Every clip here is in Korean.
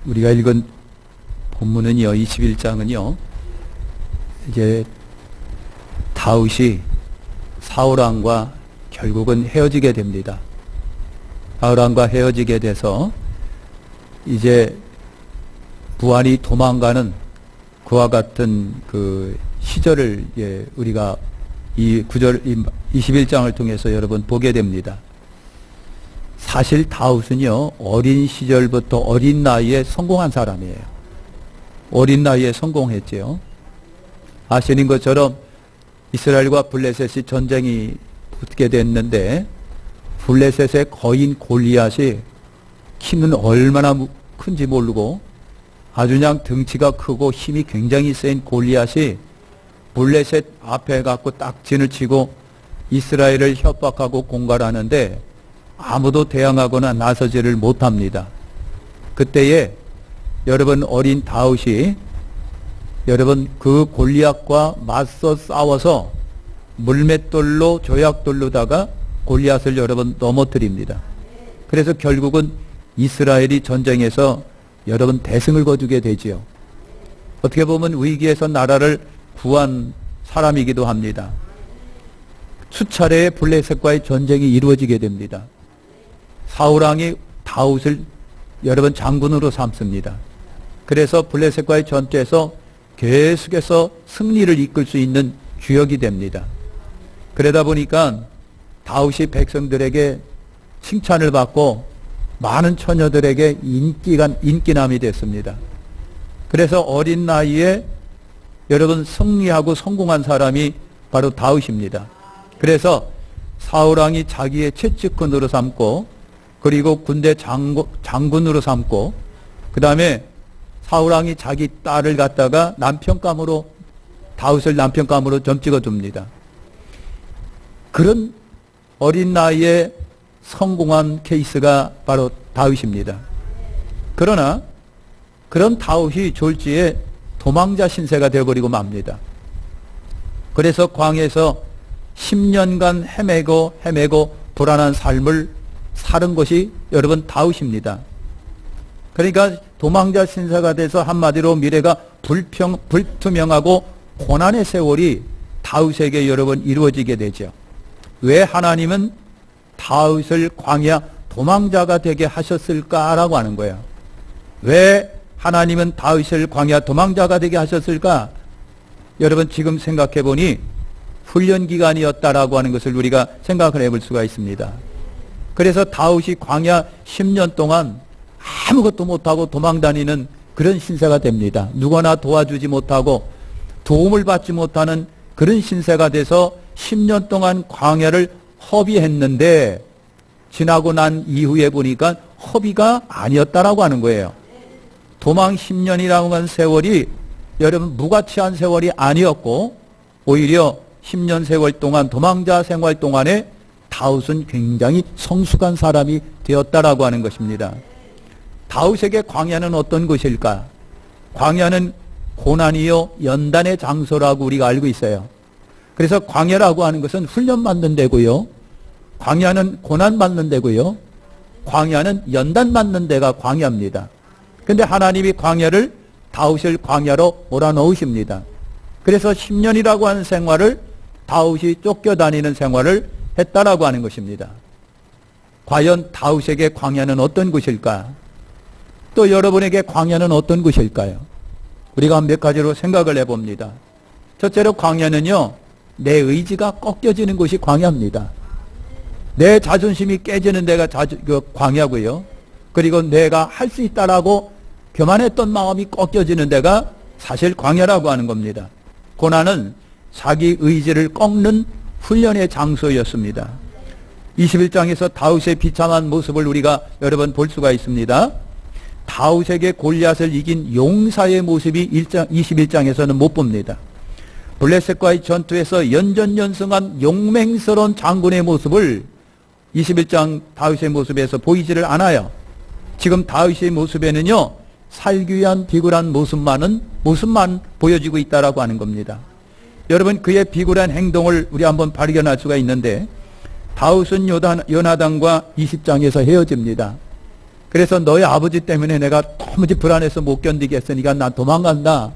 우리가 읽은 본문은요, 21장은요, 이제 다윗이 사울왕과 결국은 헤어지게 됩니다. 사울왕과 헤어지게 돼서 이제 부하리 도망가는 그와 같은 그 시절을 우리가 이 21장을 통해서 여러분 보게 됩니다. 사실 다윗은요, 어린 시절부터 어린 나이에 성공한 사람이에요. 어린 나이에 성공했죠. 아시는 것처럼 이스라엘과 블레셋이 전쟁이 붙게 됐는데, 블레셋의 거인 골리앗이 키는 얼마나 큰지 모르고 아주 그냥 덩치가 크고 힘이 굉장히 센 골리앗이 블레셋 앞에 갖고 딱 진을 치고 이스라엘을 협박하고 공갈하는데 아무도 대항하거나 나서지를 못합니다. 그때에 여러분 어린 다윗이 여러분 그 골리앗과 맞서 싸워서 물맷돌로 조약돌로다가 골리앗을 여러분 넘어뜨립니다. 그래서 결국은 이스라엘이 전쟁에서 여러분 대승을 거두게 되지요. 어떻게 보면 위기에서 나라를 구한 사람이기도 합니다. 수차례의 블레셋과의 전쟁이 이루어지게 됩니다. 사울왕이 다윗을 여러분 장군으로 삼습니다. 그래서 블레셋과의 전투에서 계속해서 승리를 이끌 수 있는 주역이 됩니다. 그러다 보니까 다윗이 백성들에게 칭찬을 받고 많은 처녀들에게 인기남이 됐습니다. 그래서 어린 나이에 여러분 승리하고 성공한 사람이 바로 다윗입니다. 그래서 사울왕이 자기의 최측근으로 삼고, 그리고 군대 장군으로 삼고, 그 다음에 사울왕이 자기 딸을 갖다가 다윗을 남편감으로 점 찍어줍니다. 그런 어린 나이에 성공한 케이스가 바로 다윗입니다. 그러나 그런 다윗이 졸지에 도망자 신세가 되어버리고 맙니다. 그래서 광야에서 10년간 헤매고 불안한 삶을 사는 것이 여러분 다윗입니다. 그러니까 도망자 신세가 돼서 한마디로 미래가 불투명하고 고난의 세월이 다윗에게 여러분 이루어지게 되죠. 왜 하나님은 다윗을 광야 도망자가 되게 하셨을까라고 하는 거예요. 왜 하나님은 다윗을 광야 도망자가 되게 하셨을까? 여러분 지금 생각해 보니 훈련 기간이었다라고 하는 것을 우리가 생각을 해볼 수가 있습니다. 그래서 다윗이 광야 10년 동안 아무것도 못하고 도망다니는 그런 신세가 됩니다. 누구나 도와주지 못하고 도움을 받지 못하는 그런 신세가 돼서 10년 동안 광야를 허비했는데, 지나고 난 이후에 보니까 허비가 아니었다라고 하는 거예요. 도망 10년이라고 하는 세월이 여러분 무가치한 세월이 아니었고, 오히려 10년 세월 동안 도망자 생활 동안에 다윗은 굉장히 성숙한 사람이 되었다라고 하는 것입니다. 다윗에게 광야는 어떤 곳일까? 광야는 고난이요 연단의 장소라고 우리가 알고 있어요. 그래서 광야라고 하는 것은 훈련받는 데고요, 광야는 고난받는 데고요, 광야는 연단받는 데가 광야입니다. 그런데 하나님이 광야를 다윗을 광야로 몰아넣으십니다. 그래서 10년이라고 하는 생활을 다윗이 쫓겨다니는 생활을 했다라고 하는 것입니다. 과연 다윗에게 광야는 어떤 곳일까? 또 여러분에게 광야는 어떤 곳일까요? 우리가 몇 가지로 생각을 해봅니다. 첫째로 광야는요, 내 의지가 꺾여지는 곳이 광야입니다. 내 자존심이 깨지는 데가 광야고요. 그리고 내가 할 수 있다라고 교만했던 마음이 꺾여지는 데가 사실 광야라고 하는 겁니다. 고난은 자기 의지를 꺾는 훈련의 장소였습니다. 21장에서 다윗의 비참한 모습을 우리가 여러 번 볼 수가 있습니다. 다윗에게 골리앗을 이긴 용사의 모습이 21장에서는 못 봅니다. 블레셋과의 전투에서 연전연승한 용맹스러운 장군의 모습을 21장 다윗의 모습에서 보이지를 않아요. 지금 다윗의 모습에는요, 살귀한 비굴한 모습만 보여지고 있다라고 하는 겁니다. 여러분 그의 비굴한 행동을 우리 한번 발견할 수가 있는데, 다윗은 요나단과 20장에서 헤어집니다. 그래서 너희 아버지 때문에 내가 도무지 불안해서 못 견디겠으니까 난 도망간다.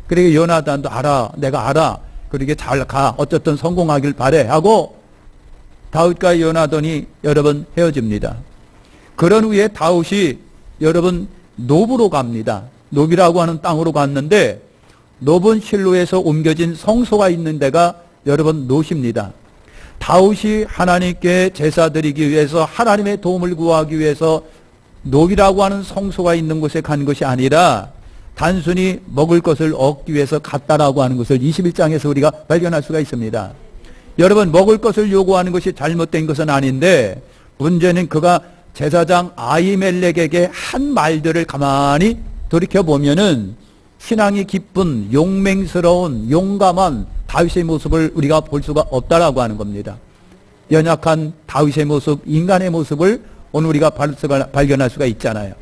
그러게 요나단도 알아. 내가 알아. 그러게 잘 가. 어쨌든 성공하길 바래. 하고 다윗과 요나단이 여러분 헤어집니다. 그런 후에 다윗이 여러분 노브로 갑니다. 노비라고 하는 땅으로 갔는데 노분 실로에서 옮겨진 성소가 있는 데가 여러분 노시입니다. 다윗이 하나님께 제사 드리기 위해서 하나님의 도움을 구하기 위해서 노비라고 하는 성소가 있는 곳에 간 것이 아니라 단순히 먹을 것을 얻기 위해서 갔다라고 하는 것을 21장에서 우리가 발견할 수가 있습니다. 여러분 먹을 것을 요구하는 것이 잘못된 것은 아닌데 문제는 그가 제사장 아히멜렉에게 한 말들을 가만히 돌이켜보면은 신앙이 깊은 용맹스러운 용감한 다윗의 모습을 우리가 볼 수가 없다라고 하는 겁니다. 연약한 다윗의 모습, 인간의 모습을 오늘 우리가 발견할 수가 있잖아요.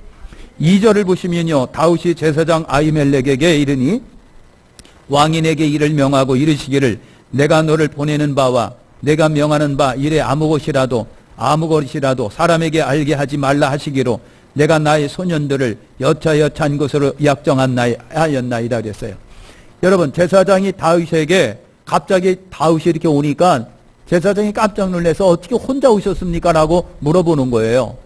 2절을 보시면요, 다윗이 제사장 아히멜렉에게 이르니 왕인에게 이를 명하고 이르시기를 내가 너를 보내는 바와 내가 명하는 바 이래 아무 것이라도 사람에게 알게 하지 말라 하시기로 내가 나의 소년들을 여차여차한 것으로 약정하였나이다 그랬어요. 여러분 제사장이 다윗에게 갑자기 다윗이 이렇게 오니까 제사장이 깜짝 놀라서 어떻게 혼자 오셨습니까? 라고 물어보는 거예요.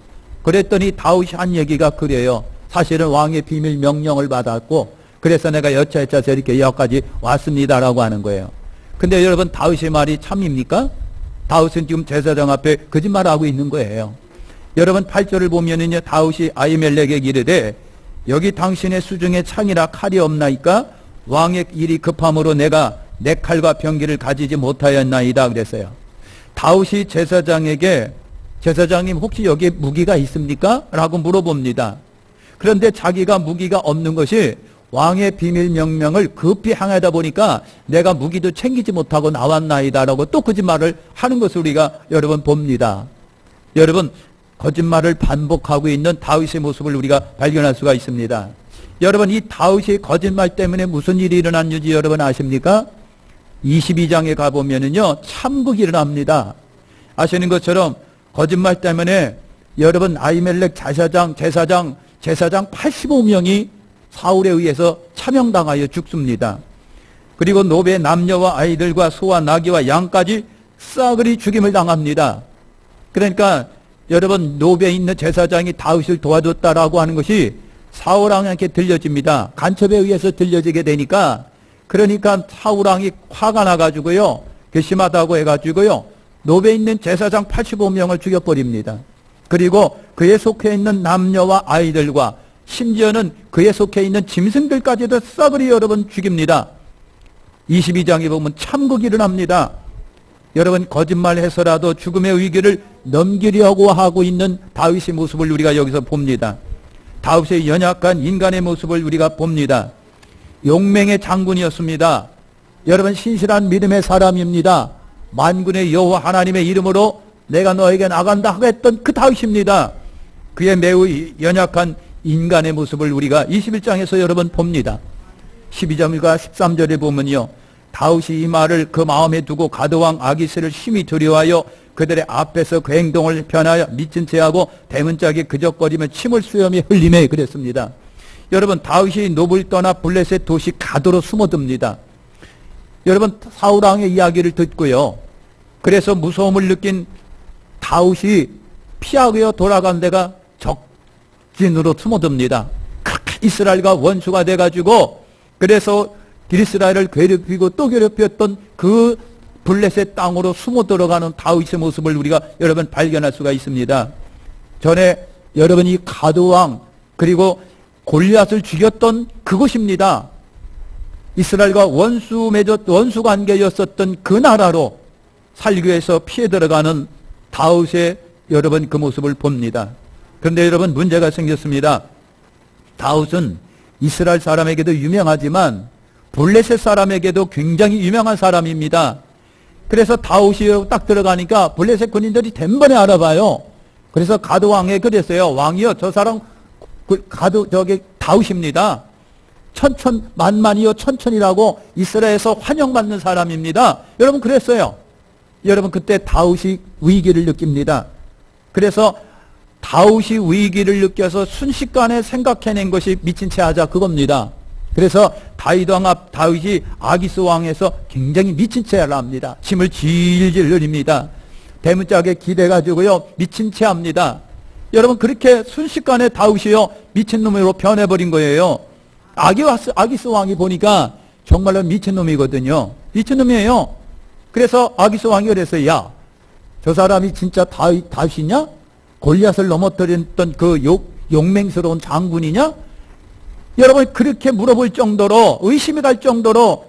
그랬더니 다윗이 한 얘기가 그래요. 사실은 왕의 비밀 명령을 받았고 그래서 내가 여차여차해서 이렇게 여기까지 왔습니다라고 하는 거예요. 근데 여러분 다윗의 말이 참입니까? 다윗은 지금 제사장 앞에 거짓말하고 있는 거예요. 여러분 8절을 보면은요, 다윗이 아히멜렉에게 이르되 여기 당신의 수중에 창이라 칼이 없나이까? 왕의 일이 급함으로 내가 내 칼과 병기를 가지지 못하였나이다 그랬어요. 다윗이 제사장에게 제사장님 혹시 여기에 무기가 있습니까? 라고 물어봅니다. 그런데 자기가 무기가 없는 것이 왕의 비밀 명령을 급히 향하다 보니까 내가 무기도 챙기지 못하고 나왔나이다 라고 또 거짓말을 하는 것을 우리가 여러분 봅니다. 여러분 거짓말을 반복하고 있는 다윗의 모습을 우리가 발견할 수가 있습니다. 여러분 이 다윗의 거짓말 때문에 무슨 일이 일어났는지 여러분 아십니까? 22장에 가보면은요 참극이 일어납니다. 아시는 것처럼 거짓말 때문에 여러분 아히멜렉 제사장 85명이 사울에 의해서 차명당하여 죽습니다. 그리고 노베 남녀와 아이들과 소와 나귀와 양까지 싸그리 죽임을 당합니다. 그러니까 여러분 노베에 있는 제사장이 다윗을 도와줬다라고 하는 것이 사울왕에게 들려집니다. 간첩에 의해서 들려지게 되니까 그러니까 사울왕이 화가 나가지고요 괘씸하다고 해가지고요 노베에 있는 제사장 85명을 죽여버립니다. 그리고 그에 속해 있는 남녀와 아이들과 심지어는 그에 속해 있는 짐승들까지도 싸그리 여러분 죽입니다. 22장에 보면 참극이 일어납니다. 여러분 거짓말해서라도 죽음의 위기를 넘기려고 하고 있는 다윗의 모습을 우리가 여기서 봅니다. 다윗의 연약한 인간의 모습을 우리가 봅니다. 용맹의 장군이었습니다. 여러분 신실한 믿음의 사람입니다. 만군의 여호와 하나님의 이름으로 내가 너에게 나간다 하고 했던 그 다윗입니다. 그의 매우 연약한 인간의 모습을 우리가 21장에서 여러분 봅니다. 12절과 13절에 보면요 다윗이 이 말을 그 마음에 두고 가드왕 아기스를 심히 두려워하여 그들의 앞에서 그 행동을 변하여 미친 채하고 대문짝에 그적거리며 침을 수염이 흘리매 그랬습니다. 여러분 다윗이 노브를 떠나 블레셋 도시 가드로 숨어듭니다. 여러분 사울왕의 이야기를 듣고요 그래서 무서움을 느낀 다윗이 피하여 돌아간 데가 적진으로 숨어듭니다. 이스라엘과 원수가 돼가지고 그래서 이스라엘을 괴롭히고 또 괴롭혔던 그 블레셋 땅으로 숨어 들어가는 다윗의 모습을 우리가 여러분 발견할 수가 있습니다. 전에 여러분 이 가드왕 그리고 골리앗을 죽였던 그곳입니다. 이스라엘과 원수 관계였었던 그 나라로 살기 위해서 피해 들어가는 다윗의 여러분 그 모습을 봅니다. 그런데 여러분 문제가 생겼습니다. 다윗은 이스라엘 사람에게도 유명하지만 블레셋 사람에게도 굉장히 유명한 사람입니다. 그래서 다윗이 딱 들어가니까 블레셋 군인들이 단번에 알아봐요. 그래서 가드왕에 그랬어요. 왕이요 저 사람 다윗입니다. 만만이요 천천이라고 이스라엘에서 환영받는 사람입니다. 여러분 그랬어요. 여러분 그때 다윗이 위기를 느낍니다. 그래서 다윗이 위기를 느껴서 순식간에 생각해낸 것이 미친 채 하자 그겁니다. 그래서 다윗이 아기스 왕에서 굉장히 미친 채를 합니다. 침을 질질 흘립니다. 대문짝에 기대가지고요 미친 채 합니다. 여러분 그렇게 순식간에 다윗이요 미친놈으로 변해버린 거예요. 아기스 왕이 보니까 정말로 미친놈이거든요. 미친놈이에요. 그래서 아기스 왕이 그랬어요. 야, 저 사람이 진짜 다윗이냐? 골리앗을 넘어뜨렸던 그 용맹스러운 장군이냐? 여러분 그렇게 물어볼 정도로 의심이 갈 정도로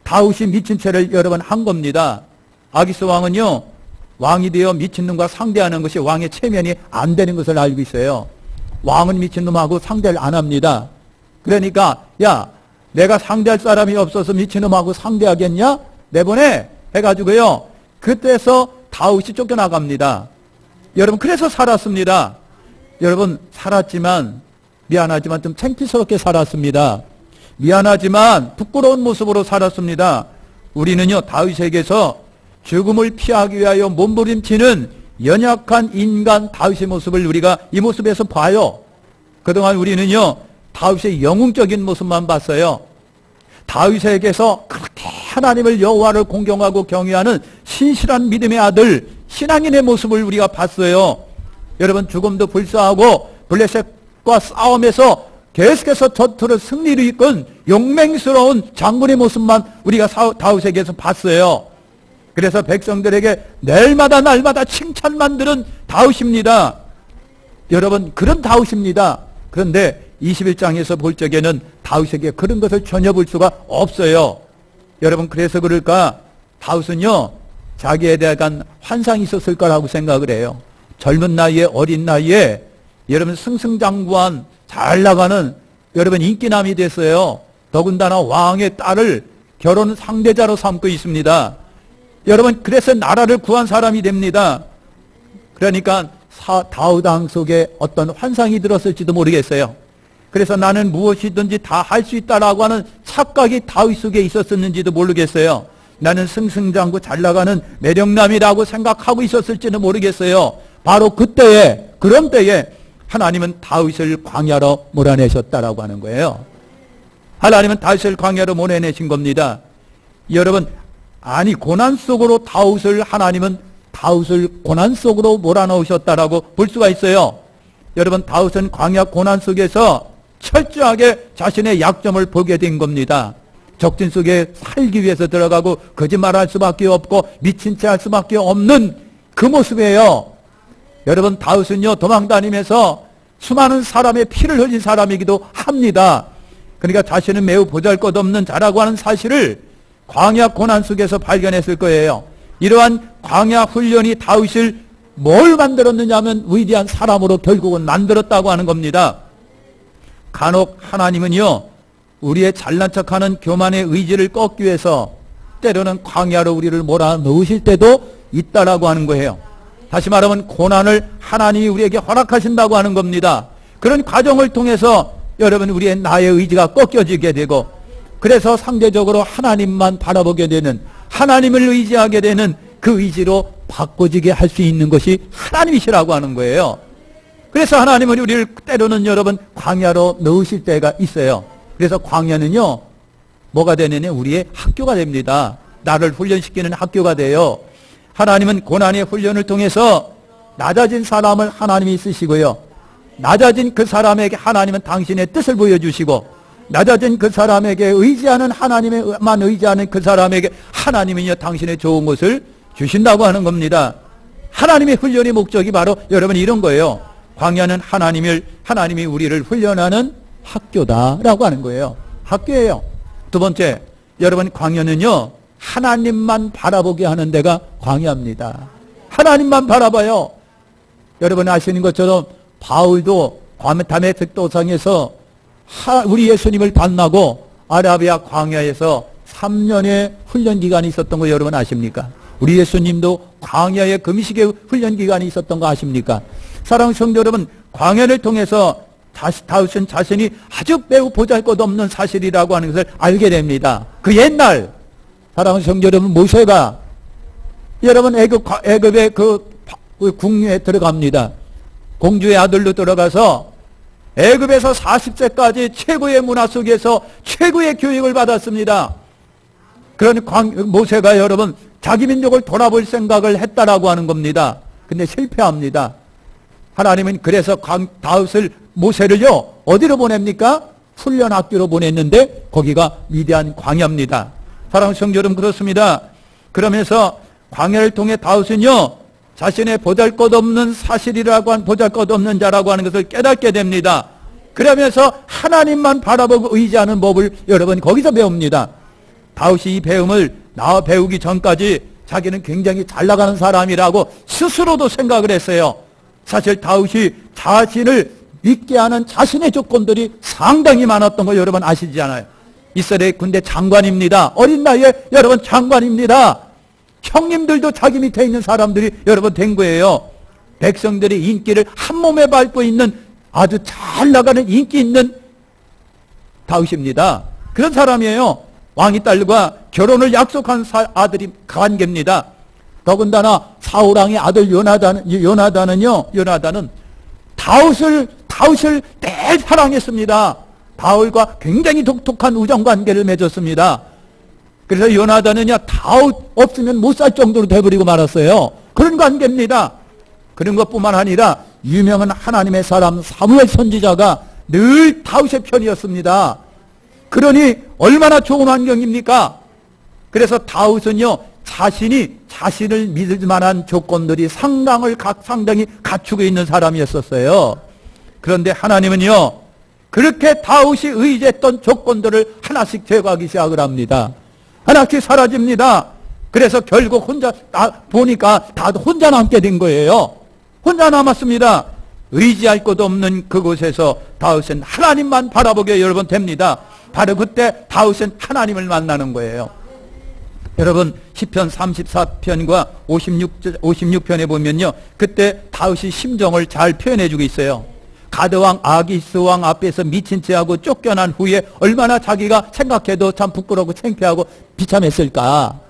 다윗이 미친 채를 여러 번 한 겁니다. 아기스 왕은요 왕이 되어 미친놈과 상대하는 것이 왕의 체면이 안 되는 것을 알고 있어요. 왕은 미친놈하고 상대를 안 합니다. 그러니까 야 내가 상대할 사람이 없어서 미친놈하고 상대하겠냐? 내보내 해가지고요 그때서 다윗이 쫓겨나갑니다. 여러분 그래서 살았습니다. 여러분 살았지만 미안하지만 좀 창피스럽게 살았습니다. 미안하지만 부끄러운 모습으로 살았습니다. 우리는요 다윗에게서 죽음을 피하기 위하여 몸부림치는 연약한 인간 다윗의 모습을 우리가 이 모습에서 봐요. 그동안 우리는요 다윗의 영웅적인 모습만 봤어요. 다윗에게서 그렇게 하나님을 여호와를 공경하고 경외하는 신실한 믿음의 아들 신앙인의 모습을 우리가 봤어요. 여러분 죽음도 불사하고 블레셋과 싸움에서 계속해서 전투를 승리를 이끈 용맹스러운 장군의 모습만 우리가 다윗에게서 봤어요. 그래서 백성들에게 날마다 칭찬만 들은 다윗입니다. 여러분 그런 다윗입니다. 그런데 21장에서 볼 적에는 다윗에게 그런 것을 전혀 볼 수가 없어요. 여러분 그래서 그럴까? 다윗은요 자기에 대한 환상이 있었을 거라고 생각을 해요. 젊은 나이에 어린 나이에 여러분 승승장구한 잘 나가는 여러분 인기남이 됐어요. 더군다나 왕의 딸을 결혼 상대자로 삼고 있습니다. 여러분 그래서 나라를 구한 사람이 됩니다. 그러니까 다윗 왕 속에 어떤 환상이 들었을지도 모르겠어요. 그래서 나는 무엇이든지 다 할 수 있다라고 하는 착각이 다윗 속에 있었는지도 모르겠어요. 나는 승승장구 잘 나가는 매력남이라고 생각하고 있었을지는 모르겠어요. 바로 그때에 그런 때에 하나님은 다윗을 광야로 몰아내셨다라고 하는 거예요. 하나님은 다윗을 광야로 몰아내신 겁니다. 여러분 아니 고난 속으로 하나님은 다윗을 고난 속으로 몰아넣으셨다라고 볼 수가 있어요. 여러분 다윗은 광야 고난 속에서 철저하게 자신의 약점을 보게 된 겁니다. 적진 속에 살기 위해서 들어가고 거짓말할 수밖에 없고 미친 채 할 수밖에 없는 그 모습이에요. 여러분 다윗은요 도망다니면서 수많은 사람의 피를 흘린 사람이기도 합니다. 그러니까 자신은 매우 보잘것없는 자라고 하는 사실을 광야 고난 속에서 발견했을 거예요. 이러한 광야 훈련이 다윗을 뭘 만들었느냐 하면 위대한 사람으로 결국은 만들었다고 하는 겁니다. 간혹 하나님은요 우리의 잘난 척하는 교만의 의지를 꺾기 위해서 때로는 광야로 우리를 몰아넣으실 때도 있다라고 하는 거예요. 다시 말하면 고난을 하나님이 우리에게 허락하신다고 하는 겁니다. 그런 과정을 통해서 여러분 우리의 나의 의지가 꺾여지게 되고 그래서 상대적으로 하나님만 바라보게 되는 하나님을 의지하게 되는 그 의지로 바꿔지게 할 수 있는 것이 하나님이시라고 하는 거예요. 그래서 하나님은 우리를 때로는 여러분 광야로 넣으실 때가 있어요. 그래서 광야는요 뭐가 되느냐 우리의 학교가 됩니다. 나를 훈련시키는 학교가 돼요. 하나님은 고난의 훈련을 통해서 낮아진 사람을 하나님이 쓰시고요 낮아진 그 사람에게 하나님은 당신의 뜻을 보여주시고 낮아진 그 사람에게 의지하는 하나님만 의지하는 그 사람에게 하나님은요 당신의 좋은 것을 주신다고 하는 겁니다. 하나님의 훈련의 목적이 바로 여러분 이런 거예요. 광야는 하나님이 우리를 훈련하는 학교다라고 하는 거예요. 학교예요. 두 번째, 여러분 광야는요 하나님만 바라보게 하는 데가 광야입니다. 하나님만 바라봐요. 여러분 아시는 것처럼 바울도 다메섹 도상에서 우리 예수님을 만나고 아라비아 광야에서 3년의 훈련 기간이 있었던 거 여러분 아십니까? 우리 예수님도 광야의 금식의 훈련 기간이 있었던 거 아십니까? 사랑하는 성도 여러분, 광야를 통해서 다윗은 자신이 아주 매우 보잘것없는 사실이라고 하는 것을 알게 됩니다. 그 옛날 사랑하는 성도 여러분, 모세가 여러분 애굽의 그 궁리에 들어갑니다. 공주의 아들로 들어가서 애굽에서 40세까지 최고의 문화 속에서 최고의 교육을 받았습니다. 그런 모세가 여러분 자기 민족을 돌아볼 생각을 했다라고 하는 겁니다. 근데 실패합니다. 하나님은 그래서 다윗을 모세를요 어디로 보냅니까? 훈련 학교로 보냈는데 거기가 미디안 광야입니다. 사랑하는 성도 여러분, 그렇습니다. 그러면서 광야를 통해 다윗은요 자신의 보잘것없는 사실이라고 한 보잘것없는 자라고 하는 것을 깨닫게 됩니다. 그러면서 하나님만 바라보고 의지하는 법을 여러분 거기서 배웁니다. 다윗이 이 배움을 배우기 전까지 자기는 굉장히 잘 나가는 사람이라고 스스로도 생각을 했어요. 사실 다윗이 자신을 믿게 하는 자신의 조건들이 상당히 많았던 거 여러분 아시지 않아요? 이스라엘 군대 장관입니다. 어린 나이에 여러분 장관입니다. 형님들도 자기 밑에 있는 사람들이 여러분 된 거예요. 백성들의 인기를 한 몸에 밟고 있는 아주 잘 나가는 인기 있는 다윗입니다. 그런 사람이에요. 왕의 딸과 결혼을 약속한 아들이 관계입니다. 더군다나 사울왕의 아들 요나단은 다윗을 늘 사랑했습니다. 바울과 굉장히 독특한 우정관계를 맺었습니다. 그래서 요나단은요 다윗 없으면 못 살 정도로 돼버리고 말았어요. 그런 관계입니다. 그런 것뿐만 아니라 유명한 하나님의 사람 사무엘 선지자가 늘 다윗의 편이었습니다. 그러니 얼마나 좋은 환경입니까? 그래서 다윗은요 자신을 믿을 만한 조건들이 상당히 갖추고 있는 사람이었었어요. 그런데 하나님은요 그렇게 다윗이 의지했던 조건들을 하나씩 제거하기 시작을 합니다. 하나씩 사라집니다. 그래서 결국 보니까 다 혼자 남게 된 거예요. 혼자 남았습니다. 의지할 곳 없는 그곳에서 다윗은 하나님만 바라보게 여러분 됩니다. 바로 그때 다윗은 하나님을 만나는 거예요. 여러분 시편 34편과 56편에 보면요 그때 다윗이 심정을 잘 표현해 주고 있어요. 가드왕 아기스 왕 앞에서 미친 채하고 쫓겨난 후에 얼마나 자기가 생각해도 참 부끄럽고 창피하고 비참했을까.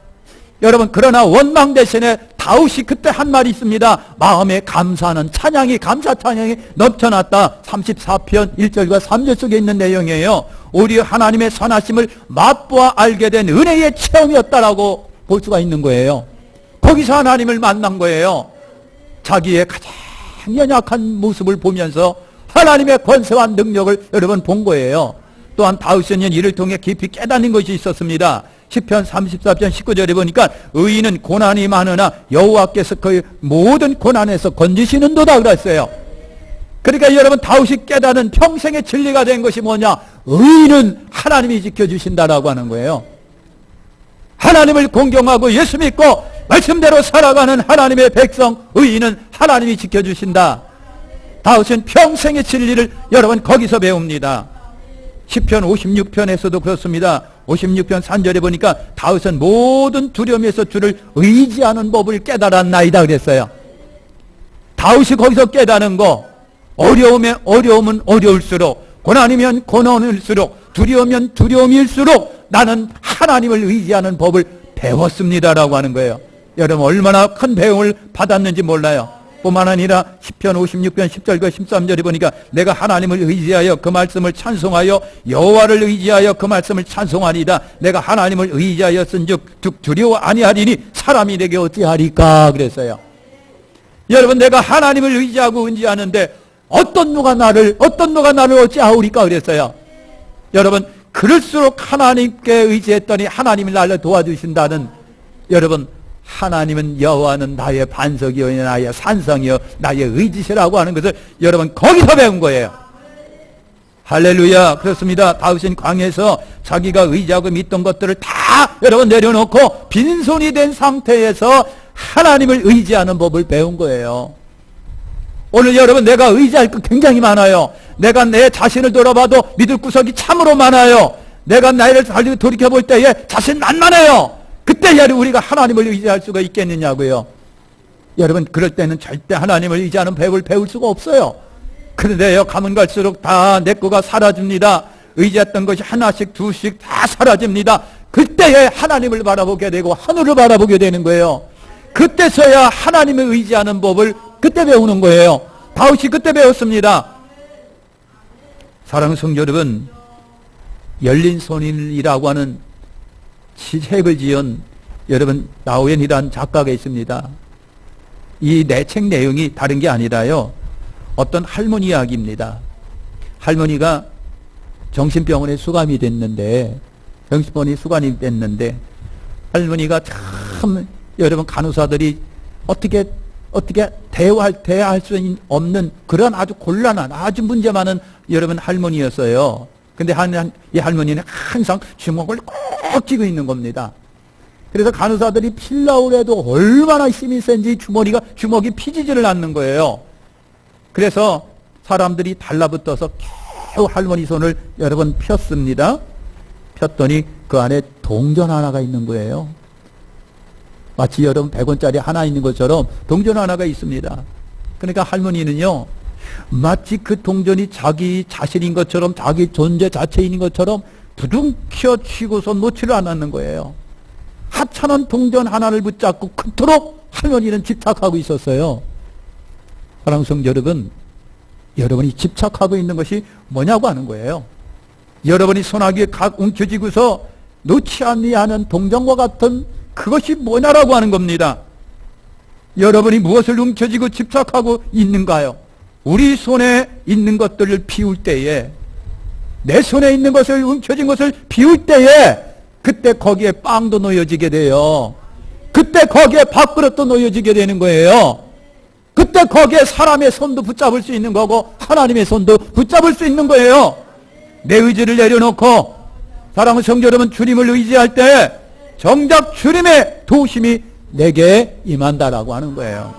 여러분 그러나 원망 대신에 다윗이 그때 한 말이 있습니다. 마음에 감사하는 찬양이 감사 찬양이 넘쳐났다. 34편 1절과 3절 속에 있는 내용이에요. 오히려 하나님의 선하심을 맛보아 알게 된 은혜의 체험이었다라고 볼 수가 있는 거예요. 거기서 하나님을 만난 거예요. 자기의 가장 연약한 모습을 보면서 하나님의 권세와 능력을 여러분 본 거예요. 또한 다윗은 이를 통해 깊이 깨닫는 것이 있었습니다. 시편 34편 19절에 보니까 의인은 고난이 많으나 여호와께서 그의 모든 고난에서 건지시는도다 그랬어요. 그러니까 여러분 다윗이 깨닫는 평생의 진리가 된 것이 뭐냐? 의인은 하나님이 지켜주신다라고 하는 거예요. 하나님을 공경하고 예수 믿고 말씀대로 살아가는 하나님의 백성 의인은 하나님이 지켜주신다. 다윗은 평생의 진리를 여러분 거기서 배웁니다. 시편 56편에서도 그렇습니다. 56편 3절에 보니까 다윗은 모든 두려움에서 주를 의지하는 법을 깨달았나이다 그랬어요. 다윗이 거기서 깨닫는 거, 어려움은 어려울수록, 고난이면 고난일수록, 두려우면 두려움일수록 나는 하나님을 의지하는 법을 배웠습니다라고 하는 거예요. 여러분 얼마나 큰 배움을 받았는지 몰라요. 뿐만 아니라 시편 56편 10절과 13절에 보니까 내가 하나님을 의지하여 그 말씀을 찬송하여 여호와를 의지하여 그 말씀을 찬송하리다. 내가 하나님을 의지하였은즉 두려워 아니하리니 사람이 내게 어찌하리까 그랬어요. 여러분 내가 하나님을 의지하고 의지하는데 어떤 누가 나를 어찌하오리까 그랬어요. 여러분 그럴수록 하나님께 의지했더니 하나님이 나를 도와주신다는, 여러분 하나님은 여호와는 나의 반석이요 나의 산성이요 나의 의지시라고 하는 것을 여러분 거기서 배운 거예요. 할렐루야. 그렇습니다. 다윗은 광야에서 자기가 의지하고 믿던 것들을 다 여러분 내려놓고 빈손이 된 상태에서 하나님을 의지하는 법을 배운 거예요. 오늘 여러분 내가 의지할 것 굉장히 많아요. 내가 내 자신을 돌아봐도 믿을 구석이 참으로 많아요. 내가 나를 돌이켜볼 때에 자신 만만해요. 그때 우리가 하나님을 의지할 수가 있겠느냐고요. 여러분 그럴 때는 절대 하나님을 의지하는 법을 배울 수가 없어요. 그런데요 가면 갈수록 다 내 거가 사라집니다. 의지했던 것이 하나씩 두씩 다 사라집니다. 그때에 하나님을 바라보게 되고 하늘을 바라보게 되는 거예요. 그때서야 하나님을 의지하는 법을 그때 배우는 거예요. 다윗이 그때 배웠습니다. 사랑하는 성도 여러분, 열린 손이라고 하는 책을 지은 여러분 나우엔이라는 작가가 있습니다. 이 내 책 내용이 다른 게 아니라요, 어떤 할머니 이야기입니다. 할머니가 정신병원에 수감이 됐는데, 할머니가 참 여러분 간호사들이 어떻게 대화할 수 없는 그런 아주 곤란한, 아주 문제 많은 여러분 할머니였어요. 근데 이 할머니는 항상 주먹을 꼭 쥐고 있는 겁니다. 그래서 간호사들이 필라고 해도 얼마나 힘이 센지 주먹이 피지지를 않는 거예요. 그래서 사람들이 달라붙어서 겨우 할머니 손을 여러 번 폈습니다. 폈더니 그 안에 동전 하나가 있는 거예요. 마치 여러분 100원짜리 하나 있는 것처럼 동전 하나가 있습니다. 그러니까 할머니는요, 마치 그 동전이 자기 자신인 것처럼, 자기 존재 자체인 것처럼 부둥켜 쥐고서 놓지를 않았는 거예요. 하찮은 동전 하나를 붙잡고 그토록 할머니는 집착하고 있었어요. 사랑하는 성도 여러분, 여러분이 집착하고 있는 것이 뭐냐고 하는 거예요. 여러분이 손아귀에 각 움켜쥐고서 놓지 않는 동전과 같은 그것이 뭐냐라고 하는 겁니다. 여러분이 무엇을 움켜쥐고 집착하고 있는가요? 우리 손에 있는 것들을 비울 때에, 내 손에 있는 것을 움켜쥔 것을 비울 때에, 그때 거기에 빵도 놓여지게 돼요. 그때 거기에 밥그릇도 놓여지게 되는 거예요. 그때 거기에 사람의 손도 붙잡을 수 있는 거고 하나님의 손도 붙잡을 수 있는 거예요. 내 의지를 내려놓고 사랑하는 성도 여러분, 주님을 의지할 때 정작 주님의 도우심이 내게 임한다라고 하는 거예요.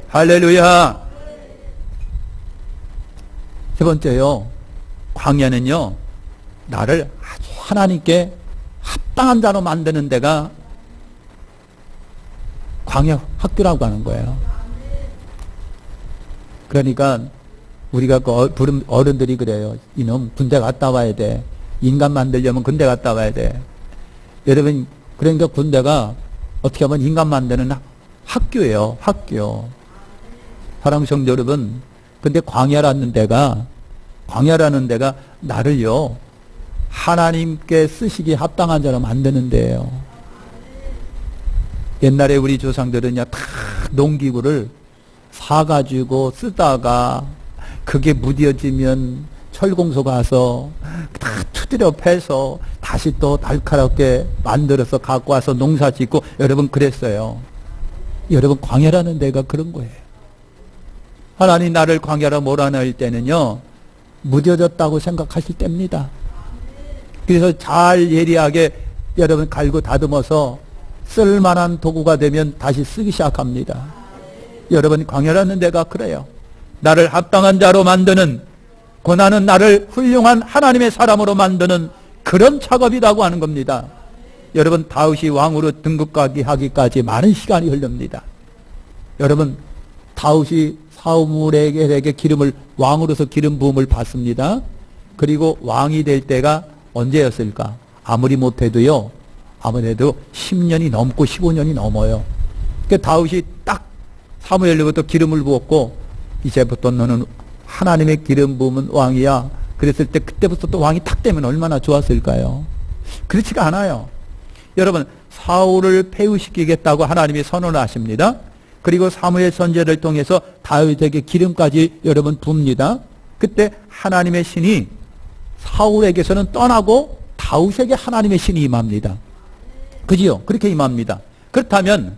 할렐루야. 세 번째요, 광야는요, 나를 아주 하나님께 합당한 자로 만드는 데가 광야 학교라고 하는 거예요. 그러니까 우리가 어른들이 그래요. 이놈 군대 갔다 와야 돼. 인간 만들려면 군대 갔다 와야 돼. 여러분, 그러니까 군대가 어떻게 하면 인간 만드는 학교예요. 학교. 사랑하는 성도 여러분, 근데 광야라는 데가 나를요, 하나님께 쓰시기에 합당한 자로 만드는 데예요. 옛날에 우리 조상들은요, 다 농기구를 사가지고 쓰다가 그게 무뎌지면 철공소 가서 다 투드려 패서 다시 또 날카롭게 만들어서 갖고 와서 농사 짓고, 여러분 그랬어요. 여러분, 광야라는 데가 그런 거예요. 하나님 나를 광야로 몰아넣을 때는요, 무뎌졌다고 생각하실 때입니다. 그래서 잘 예리하게 여러분 갈고 다듬어서 쓸만한 도구가 되면 다시 쓰기 시작합니다. 여러분, 광야라는 데가 그래요. 나를 합당한 자로 만드는, 고난은 나를 훌륭한 하나님의 사람으로 만드는 그런 작업이라고 하는 겁니다. 여러분, 다윗이 왕으로 등극하기까지 많은 시간이 흘립니다. 여러분, 다윗이 사무엘에게 왕으로서 기름 부음을 받습니다. 그리고 왕이 될 때가 언제였을까? 아무리 못해도요, 아무래도 10년이 넘고 15년이 넘어요. 그러니까 다윗이 딱 사무엘로부터 기름을 부었고, 이제부터 너는 하나님의 기름 부으면 왕이야. 그랬을 때 그때부터 또 왕이 탁 되면 얼마나 좋았을까요? 그렇지가 않아요. 여러분, 사울을 폐위시키겠다고 하나님이 선언을 하십니다. 그리고 사무엘 선지자를 통해서 다윗에게 기름까지 여러분 붓니다. 그때 하나님의 신이 사울에게서는 떠나고 다윗에게 하나님의 신이 임합니다. 그지요? 그렇게 임합니다. 그렇다면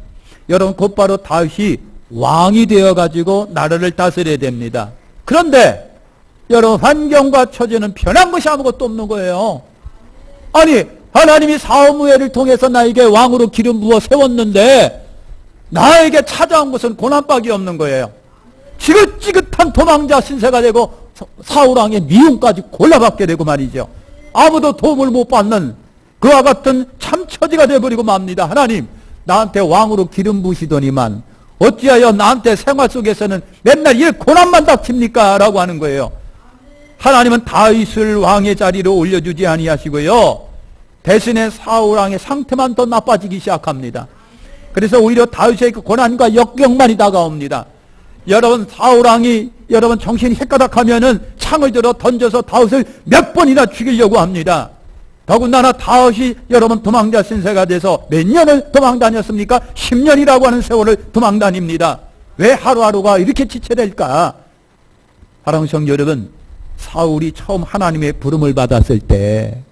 여러분, 곧바로 다윗이 왕이 되어가지고 나라를 다스려야 됩니다. 그런데 여러분, 환경과 처지는 변한 것이 아무것도 없는 거예요. 아니, 하나님이 사무엘을 통해서 나에게 왕으로 기름 부어 세웠는데 나에게 찾아온 것은 고난밖에 없는 거예요. 지긋지긋한 도망자 신세가 되고 사울왕의 미움까지 골라받게 되고 말이죠. 아무도 도움을 못 받는 그와 같은 참처지가 되어버리고 맙니다. 하나님, 나한테 왕으로 기름 부으시더니만 어찌하여 나한테 생활 속에서는 맨날 이 고난만 닥칩니까? 라고 하는 거예요. 하나님은 다윗을 왕의 자리로 올려주지 아니하시고요, 대신에 사울왕의 상태만 더 나빠지기 시작합니다. 그래서 오히려 다윗의 그 고난과 역경만이 다가옵니다. 여러분, 사울왕이 여러분 정신이 헷가닥하면은 창을 들어 던져서 다윗을 몇 번이나 죽이려고 합니다. 더군다나 다윗이 여러분 도망자 신세가 돼서 몇 년을 도망 다녔습니까? 10년이라고 하는 세월을 도망 다닙니다. 왜 하루하루가 이렇게 지체될까? 사랑하는 성도 여러분, 사울이 처음 하나님의 부름을 받았을 때,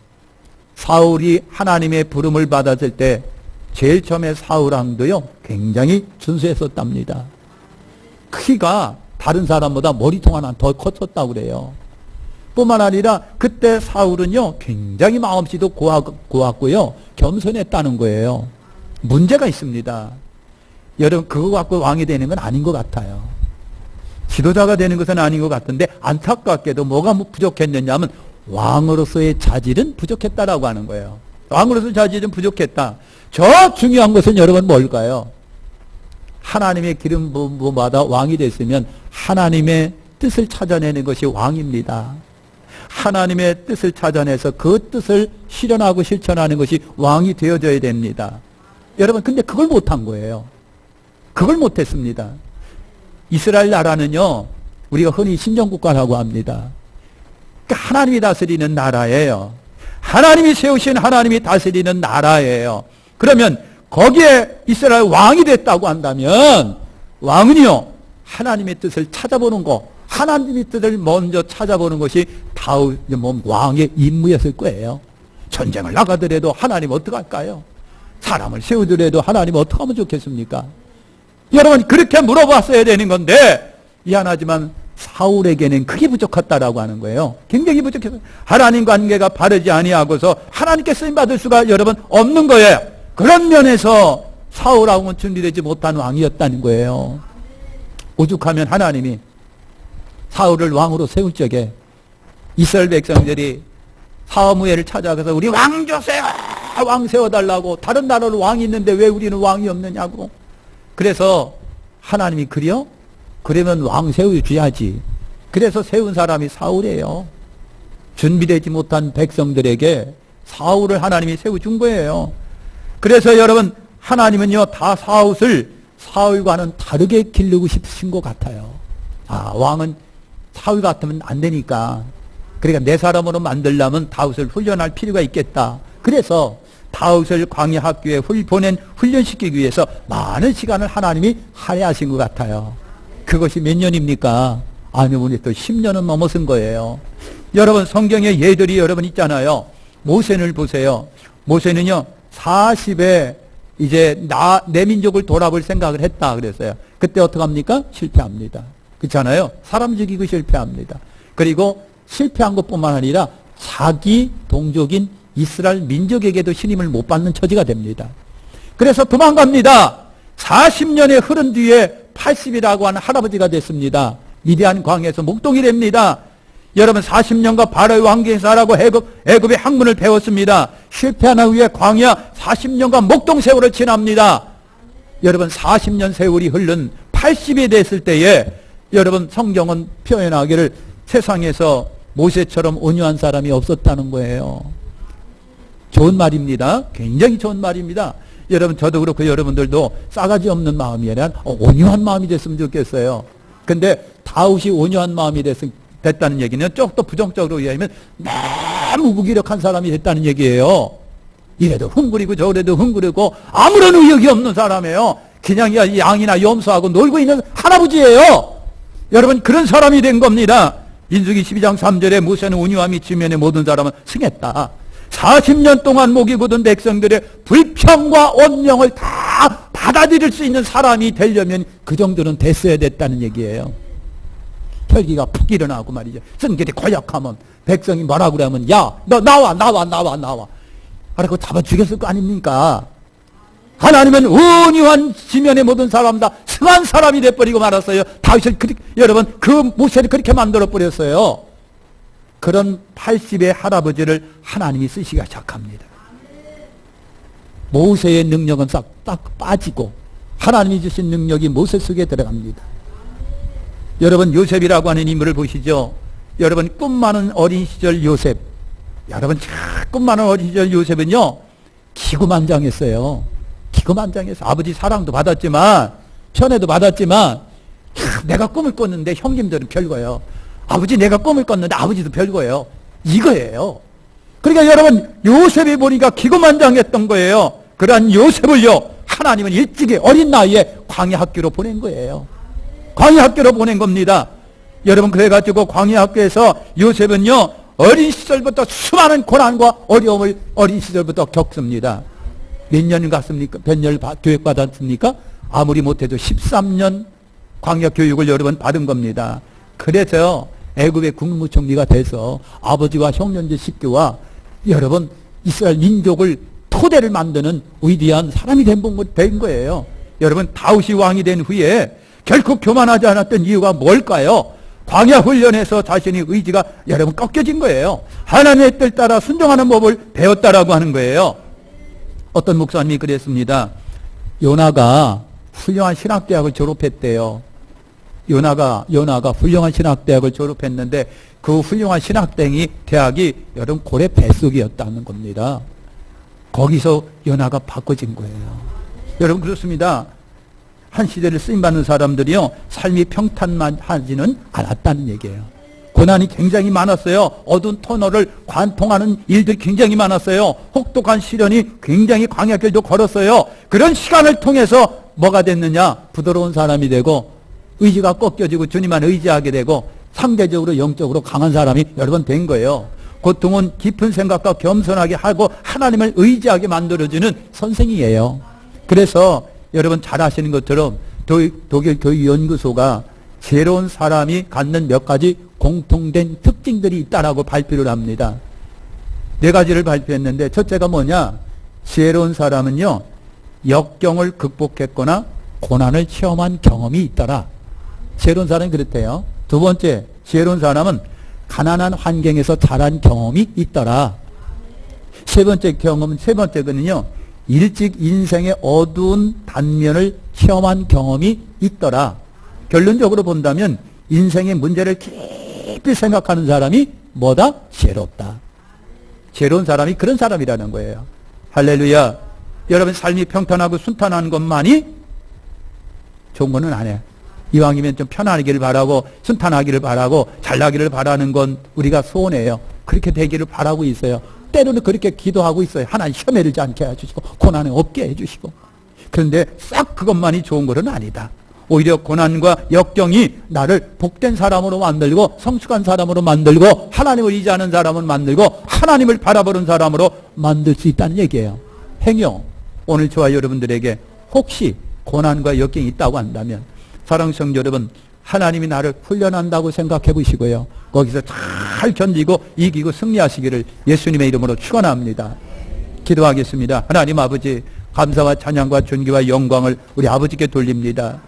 제일 처음에 사울왕도요 굉장히 준수했었답니다. 크기가 다른 사람보다 머리통 하나 더 컸었다고 그래요. 뿐만 아니라 그때 사울은요 굉장히 마음씨도 고왔고요 겸손했다는 거예요. 문제가 있습니다. 여러분 그거 갖고 왕이 되는 건 아닌 것 같아요. 지도자가 되는 것은 아닌 것 같은데 안타깝게도 뭐가 부족했느냐면 왕으로서의 자질은 부족했다라고 하는 거예요. 왕으로서의 자질은 부족했다. 저 중요한 것은 여러분 뭘까요? 하나님의 기름 부음 받아 왕이 됐으면 하나님의 뜻을 찾아내는 것이 왕입니다. 하나님의 뜻을 찾아내서 그 뜻을 실현하고 실천하는 것이 왕이 되어져야 됩니다. 여러분 근데 그걸 못한 거예요. 그걸 못했습니다. 이스라엘 나라는요 우리가 흔히 신정국가라고 합니다. 그러니까 하나님이 다스리는 나라예요. 하나님이 세우신 하나님이 다스리는 나라예요. 그러면 거기에 이스라엘 왕이 됐다고 한다면 왕은요 하나님의 뜻을 찾아보는 거, 하나님의 뜻을 먼저 찾아보는 것이 다윗 왕의 임무였을 거예요. 전쟁을 나가더라도 하나님 어떡할까요? 사람을 세우더라도 하나님 어떡하면 좋겠습니까? 여러분 그렇게 물어봤어야 되는 건데 미안하지만 사울에게는 그게 부족했다라고 하는 거예요. 굉장히 부족해서 하나님 관계가 바르지 아니하고서 하나님께 쓰임받을 수가 여러분 없는 거예요. 그런 면에서 사울하고는 준비되지 못한 왕이었다는 거예요. 오죽하면 하나님이 사울을 왕으로 세울 적에 이스라엘 백성들이 사무엘을 찾아가서 우리 왕 주세요, 왕 세워달라고, 다른 나라로 왕이 있는데 왜 우리는 왕이 없느냐고. 그래서 하나님이 그러면 왕 세워줘야지. 그래서 세운 사람이 사울이에요. 준비되지 못한 백성들에게 사울을 하나님이 세워준 거예요. 그래서 여러분 하나님은요 다 사울과는 다르게 기르고 싶으신 것 같아요. 왕은 사울 같으면 안 되니까, 그러니까 내 사람으로 만들려면 다윗을 훈련할 필요가 있겠다. 그래서 다윗을 광야 학교에 훈련시키기 위해서 많은 시간을 하나님이 할애하신 것 같아요. 그것이 몇 년입니까? 아니면 또 10년은 넘어선 거예요. 여러분 성경에 예들이 여러분 있잖아요. 모세를 보세요. 모세는요 40에 이제 내 민족을 돌아볼 생각을 했다 그랬어요. 그때 어떡합니까? 실패합니다. 그렇잖아요. 사람 죽이고 실패합니다. 그리고 실패한 것뿐만 아니라 자기 동족인 이스라엘 민족에게도 신임을 못 받는 처지가 됩니다. 그래서 도망갑니다. 40년의 흐른 뒤에 80이라고 하는 할아버지가 됐습니다. 미디안 광야에서 목동이 됩니다. 여러분 40년간 바로의 왕궁에 살아고 애굽의 학문을 배웠습니다. 실패한 후에 광야 40년간 목동 세월을 지납니다. 여러분 40년 세월이 흐른 80이 됐을 때에 여러분 성경은 표현하기를 세상에서 모세처럼 온유한 사람이 없었다는 거예요. 좋은 말입니다. 굉장히 좋은 말입니다. 여러분 저도 그렇고 여러분들도 싸가지 없는 마음이 아니라 온유한 마음이 됐으면 좋겠어요. 근데 다윗이 온유한 마음이 됐다는 얘기는 조금 더 부정적으로 이해하면 너무 무기력한 사람이 됐다는 얘기예요. 이래도 흥부리고 저래도 흥부리고 아무런 의욕이 없는 사람이에요. 그냥 양이나 염소하고 놀고 있는 할아버지예요. 여러분 그런 사람이 된 겁니다. 민수기 12장 3절에 모세는 온유함이 지면에 모든 사람은 승했다. 40년 동안 목이 굳은 백성들의 불평과 온명을 다 받아들일 수 있는 사람이 되려면 그 정도는 됐어야 됐다는 얘기예요. 혈기가 푹 일어나고 말이죠. 성결이 고약하면 백성이 뭐라 그러면 야 너 나와. 그러고 잡아 죽였을 거 아닙니까? 하나님은 온유한 지면의 모든 사람 다 승한 사람이 돼버리고 말았어요. 다윗을 여러분 그 모세를 그렇게 만들어 버렸어요. 그런 80의 할아버지를 하나님이 쓰시기 시작합니다. 모세의 능력은 딱 빠지고 하나님이 주신 능력이 모세 속에 들어갑니다. 여러분 요셉이라고 하는 인물을 보시죠. 여러분 꿈 많은 어린 시절 요셉, 여러분 꿈 많은 어린 시절 요셉은요 기구만장했어요. 기구만장해서 아버지 사랑도 받았지만 편애도 받았지만 내가 꿈을 꿨는데 형님들은 별거예요. 아버지 내가 꿈을 꿨는데 아버지도 별거예요. 이거예요. 그러니까 여러분 요셉이 보니까 기고만장했던 거예요. 그러한 요셉을요 하나님은 일찍이 어린 나이에 광야 학교로 보낸 거예요. 광야 학교로 보낸 겁니다. 여러분 그래가지고 광야 학교에서 요셉은요 어린 시절부터 수많은 고난과 어려움을 어린 시절부터 겪습니다. 몇 년 갔습니까? 몇 년 교육 받았습니까? 아무리 못해도 13년 광야 교육을 여러분 받은 겁니다. 그래서 애굽의 국무총리가 돼서 아버지와 형제들 식구와 여러분 이스라엘 민족을 토대를 만드는 위대한 사람이 된 거예요. 여러분 다윗이 왕이 된 후에 결코 교만하지 않았던 이유가 뭘까요? 광야 훈련에서 자신의 의지가 여러분 꺾여진 거예요. 하나님의 뜻 따라 순종하는 법을 배웠다라고 하는 거예요. 어떤 목사님이 그랬습니다. 요나가 훌륭한 신학대학을 졸업했대요. 요나가 훌륭한 신학대학을 졸업했는데 그 훌륭한 신학대학이 여러분 고래 뱃속이었다는 겁니다. 거기서 요나가 바꿔진 거예요. 여러분 그렇습니다. 한 시대를 쓰임받는 사람들이요 삶이 평탄만 하지는 않았다는 얘기예요. 고난이 굉장히 많았어요. 어두운 터널을 관통하는 일들이 굉장히 많았어요. 혹독한 시련이 굉장히 광야길도 걸었어요. 그런 시간을 통해서 뭐가 됐느냐? 부드러운 사람이 되고 의지가 꺾여지고 주님만 의지하게 되고 상대적으로 영적으로 강한 사람이 여러 번 된 거예요. 고통은 깊은 생각과 겸손하게 하고 하나님을 의지하게 만들어주는 선생이에요. 그래서 여러분 잘 아시는 것처럼 독일 교육연구소가 지혜로운 사람이 갖는 몇 가지 공통된 특징들이 있다라고 발표를 합니다. 4가지를 발표했는데 첫째가 뭐냐? 지혜로운 사람은요 역경을 극복했거나 고난을 체험한 경험이 있더라. 지혜로운 사람이 그렇대요. 두 번째, 지혜로운 사람은 가난한 환경에서 자란 경험이 있더라. 세 번째는요 일찍 인생의 어두운 단면을 체험한 경험이 있더라. 결론적으로 본다면 인생의 문제를 깊이 생각하는 사람이 뭐다? 지혜롭다. 지혜로운 사람이 그런 사람이라는 거예요. 할렐루야. 여러분 삶이 평탄하고 순탄한 것만이 좋은 거는 아니에요. 이왕이면 좀 편안하기를 바라고 순탄하기를 바라고 잘나기를 바라는 건 우리가 소원해요. 그렇게 되기를 바라고 있어요. 때로는 그렇게 기도하고 있어요. 하나님 시험에 들지 않게 해주시고 고난에 없게 해주시고. 그런데 싹 그것만이 좋은 것은 아니다. 오히려 고난과 역경이 나를 복된 사람으로 만들고 성숙한 사람으로 만들고 하나님을 의지하는 사람을 만들고 하나님을 바라보는 사람으로 만들 수 있다는 얘기예요. 행여 오늘 저와 여러분들에게 혹시 고난과 역경이 있다고 한다면 사랑하는 성도 여러분, 하나님이 나를 훈련한다고 생각해 보시고요. 거기서 잘 견디고 이기고 승리하시기를 예수님의 이름으로 축원합니다. 기도하겠습니다. 하나님 아버지, 감사와 찬양과 존귀와 영광을 우리 아버지께 돌립니다.